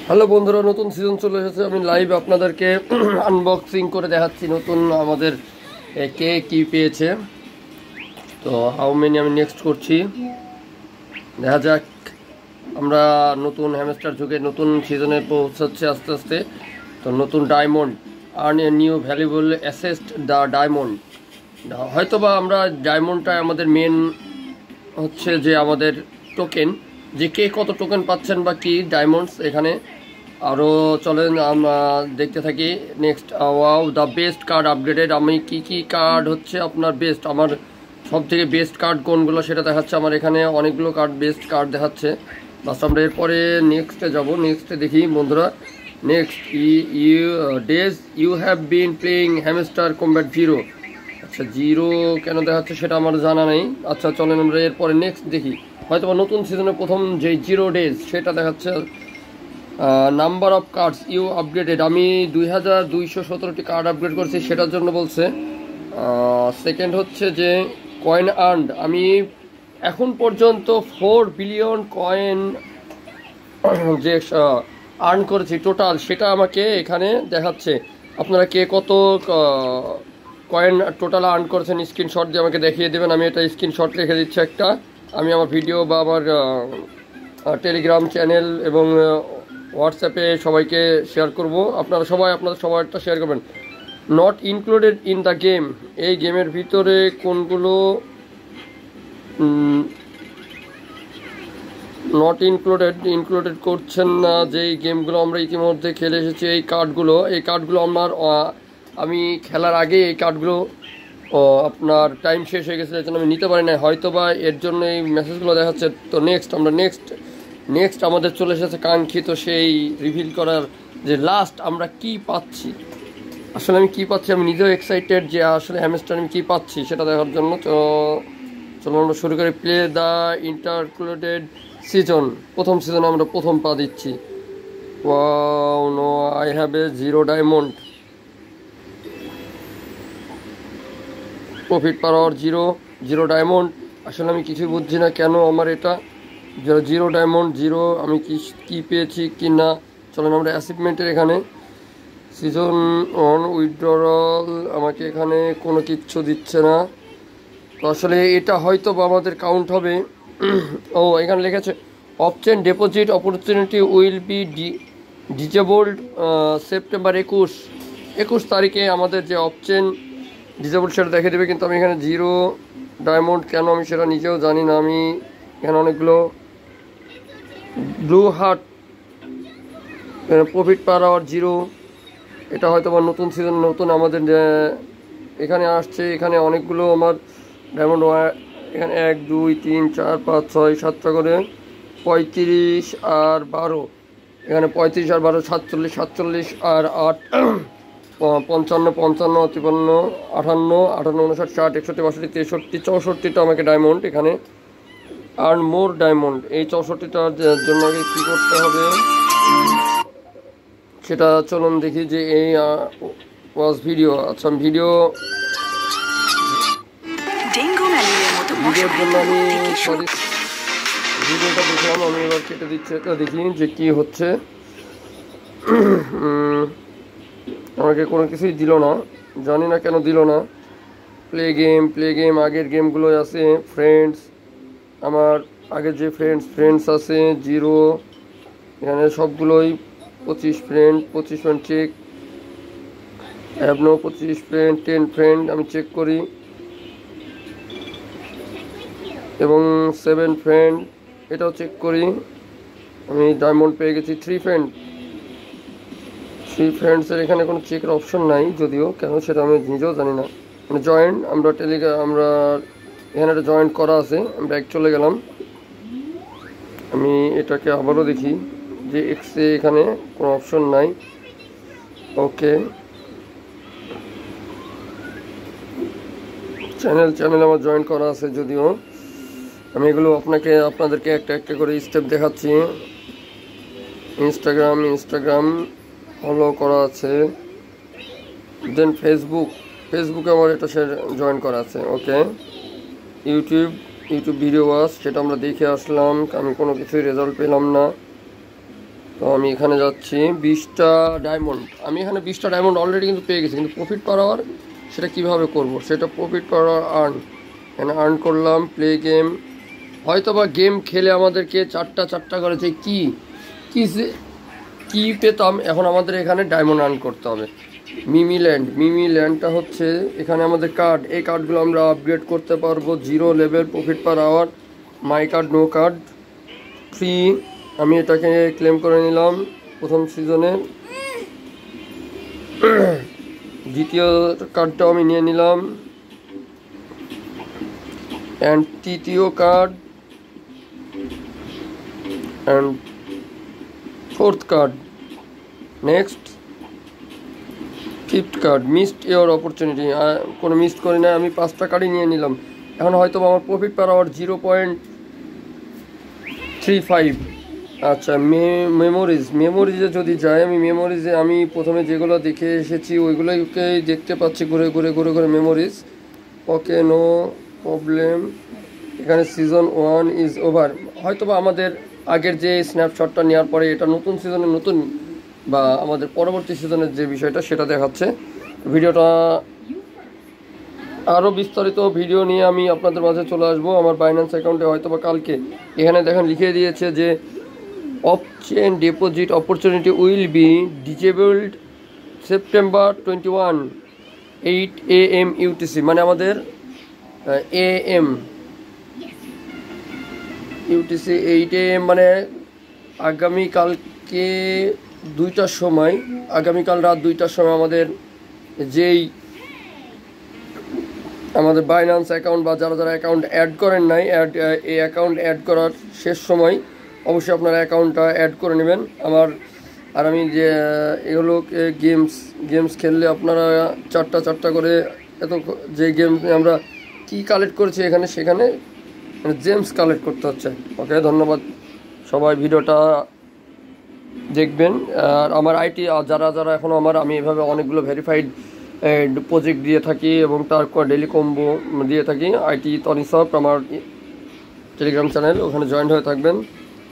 Hello বন্ধুরা, নতুন season চলে এসেছে। আমি লাইভ আপনাদেরকে আনবক্সিং করে দেখাচ্ছি নতুন আমাদের কে কি পেয়েছে। তো হাউ মেনি আমি নেক্সট করছি, দেখা যাক। আমরা নতুন হ্যামস্টার যুগে নতুন সিজনে পৌঁছাচ্ছে আস্তে আস্তে। তো নতুন diamond, earn a new valuable asset the diamond. হয়তোবা আমরা ডায়মন্ডটা আমাদের মেন হচ্ছে যে আমাদের টোকেন, যে কে কত টোকেন পাচ্ছেন বা কি ডায়মন্ডস এখানে। আরও চলেন আমরা দেখতে থাকি। Next, wow the best card upgraded. আমি কি কার্ড হচ্ছে আপনার বেস্ট, আমার সব থেকে বেস্ট কার্ড কোনগুলো সেটা দেখাচ্ছে। আমার এখানে অনেকগুলো কার্ড বেস্ট কার্ড দেখাচ্ছে। বাস আমরা এরপরে নেক্সটে যাব। নেক্সটে দেখি বন্ধুরা। Next, you have been playing Hamster Kombat zero. আচ্ছা, জিরো কেন দেখাচ্ছে সেটা আমার জানা নেই। আচ্ছা চলেন আমরা এরপরে নেক্সট দেখি। হয়তো বা নতুন সিজনের প্রথম যে 0 days সেটা দেখাচ্ছে। Number of cards you upgraded, আমি 2217টি কার্ড আপগ্রেড করছি, সেটার জন্য বলছে। সেকেন্ড হচ্ছে যে কয়েন আর্নড, আমি এখন পর্যন্ত 4 বিলিয়ন কয়েন যে আর্ন করেছি টোটাল, সেটা আমাকে এখানে দেখাচ্ছে। আপনারা কে কত কয়েন টোটাল আর্ন করেছেন স্ক্রিনশট দিয়ে আমাকে দেখিয়ে দেবেন। আমি এটা স্ক্রিনশট রেখে দিচ্ছি একটা। আমি আমার ভিডিও বা আমার টেলিগ্রাম চ্যানেল এবং হোয়াটসঅ্যাপে সবাইকে শেয়ার করব। আপনাদের সবাইটা শেয়ার করবেন। Not included in the game, এই গেমের ভিতরে কোনগুলো নট ইনক্লুডেড করছেন না, যেই গেমগুলো আমরা ইতিমধ্যে খেলে এসেছি। এই কার্ডগুলো আমি খেলার আগে এই কার্ডগুলো আপনার টাইম শেষ হয়ে গেছে, এর জন্য আমি নিতে পারি না, হয়তো বা এর জন্য এই মেসেজগুলো দেখাচ্ছে। তো নেক্সট আমাদের চলে এসেছে কাঙ্ক্ষিত সেই রিভিল করার, যে লাস্ট আমরা কি পাচ্ছি। আসলে আমি কি পাচ্ছি, আমি নিজেও এক্সাইটেড যে আসলে হ্যামস্টার আমি কী পাচ্ছি সেটা দেখার জন্য। তো চলো আমরা শুরু করি। প্লে দ্য ইন্টারক্লুডেড সিজন, প্রথম সিজনে আমরা প্রথম পা দিচ্ছি। Wow, no I have a 0 diamond. Profit per hour 0 diamond. আসলে আমি কিছুই বুঝছি না কেন আমার এটা 0 ডায়মন্ড 0, আমি কি পেয়েছি কি না। চলেন আমরা অ্যাচিভমেন্টের এখানে সিজন 1 উইথড্রল, আমাকে এখানে কোনো কিচ্ছু দিচ্ছে না। তো আসলে এটা হয়তো বা আমাদের কাউন্ট হবে। ও এখানে লিখেছে option deposit opportunity will be disabled September 21 তারিখে আমাদের যে অপচেন ডিজেবল সেটা দেখে দেবে। কিন্তু আমি এখানে 0 ডায়মন্ড কেন আমি সেটা নিজেও জানি না। আমি এখানে অনেকগুলো blue heart, profit per hour 0, এটা হয়তো বা নতুন সিজন নতুন আমাদের এখানে আসছে। এখানে অনেকগুলো আমার ডায়মন্ড, এখানে 1 2 3 4 5 6 7টা করে 35 আর 12, এখানে 35 আর 12 47 আর 8 55 55 53 58 58 59 60 61 62 63 64টা আমাকে ডায়মন্ড এখানে আর্ন মোর ডায়মন্ড। এই 64টার জন্য আগে কী করতে হবে সেটা চলুন দেখি। যে এই ওয়াজ ভিডিও, আচ্ছা ভিডিওর জন্য আমি ভিডিওটা দেখলাম, আমি এবার কেটে দিচ্ছি। এটা দেখি যে কি হচ্ছে। আমাকে কোনো কিছুই দিল না, জানি না কেন দিল না। প্লে গেম আগের গেমগুলো আছে। ফ্রেন্ডস, আমার আগের যে ফ্রেন্ডস আছে 0, এখানে সবগুলোই 25 friend check. Have no 25 friend 10 friend আমি চেক করি, এবং 7 ফ্রেন্ড এটাও চেক করি। আমি ডায়মন্ড পেয়ে গেছি 3 ফ্রেন্ডসের এখানে কোনো চেকের অপশন নাই, যদিও কেন সেটা আমি নিজেও জানি না। মানে জয়েন্ট আমরা আমরা এখানে একটা জয়েন্ট করা আছে, আমরা এক চলে গেলাম। আমি এটাকে আবারও দেখি যে এক্সে এখানে কোনো অপশন নাই। ওকে, চ্যানেল আমার জয়েন করা আছে, যদিও আমি এগুলো আপনাদেরকে একটা করে স্টেপ দেখাচ্ছি। ইনস্টাগ্রাম ফলো করা আছে। দেন ফেসবুকে আমার এটা জয়েন করা আছে। ওকে, ইউটিউব ইউটিউব ভিডিও ওয়াচ, সেটা আমরা দেখে আসলাম। আমি কোনো কিছুই রেজাল্ট পেলাম না। তো আমি এখানে যাচ্ছি 20টা ডায়মন্ড। আমি এখানে 20টা ডায়মন্ড অলরেডি কিন্তু পেয়ে গেছি, কিন্তু প্রফিট পার আওয়ার সেটা কিভাবে করব, সেটা প্রফিট পার আওয়ার এখানে আর্ন করলাম। প্লে গেম, হয়তো বা গেম খেলে আমাদেরকে চারটা করে যে কি পেতাম, এখন আমাদের এখানে ডায়মন্ড আর্ন করতে হবে। মিমি ল্যান্ডটা হচ্ছে এখানে আমাদের কার্ড, এই কার্ডগুলো আমরা আপগ্রেড করতে পারবো। 0 level, profit per hour, my card, no card, free. আমি এটাকে ক্লেম করে নিলাম প্রথম সিজনে। দ্বিতীয় কার্ডটাও আমি নিয়ে নিলাম, অ্যান্ড তৃতীয় card and fourth card. Next fifth card, missed your opportunity, কোনো মিস করি না, আমি 5টা কার্ডই নিয়ে নিলাম। এখন হয়তো আমার প্রফিট পার আওয়ার 0.35। আচ্ছা, মেমোরিজে যদি যাই, আমি মেমোরিজে আমি প্রথমে যেগুলো দেখে এসেছি ওইগুলোকে দেখতে পাচ্ছি ঘুরে মেমোরিজ। ওকে, নো প্রবলেম। এখানে সিজন 1 ইজ ওভার। হয়তো বা আমাদের আগের যে স্ন্যাপশটটা নেওয়ার পরে এটা নতুন সিজনের নতুন বা আমাদের পরবর্তী সিজনের যে বিষয়টা সেটা দেখাচ্ছে। ভিডিওটা আরও বিস্তারিত ভিডিও নিয়ে আমি আপনাদের মাঝে চলে আসবো আমার বাইন্যান্স অ্যাকাউন্টে, হয়তো বা কালকে। এখানে দেখেন লিখে দিয়েছে যে of chain deposit opportunity will be disabled September 21 8 AM UTC, মানে আমাদের AM UTC 8 AM, মানে আগামীকালকে 2টার সময়, আগামীকাল রাত 2টার সময় আমাদের যেই আমাদের বাইন্যান্স অ্যাকাউন্ট বা যারা অ্যাকাউন্ট অ্যাড করেন নাই, এই অ্যাকাউন্ট অ্যাড করার শেষ সময় অবশ্যই আপনারা অ্যাকাউন্টটা অ্যাড করে নেবেন। আমি যে এগুলো গেমস খেললে আপনারা চারটা করে এত যে গেম আমরা কি কালেক্ট করেছি সেখানে জেমস কালেক্ট করতে হচ্ছে। ওকে, ধন্যবাদ সবাই, ভিডিওটা দেখবেন। আর আমার আইটি যারা এখনও আমি এভাবে অনেকগুলো ভেরিফাইড প্রজেক্ট দিয়ে থাকি এবং তারপর ডেলি কম্বো দিয়ে থাকি। আইটি তনিসব আমার টেলিগ্রাম চ্যানেল, ওখানে জয়েন হয়ে থাকবেন।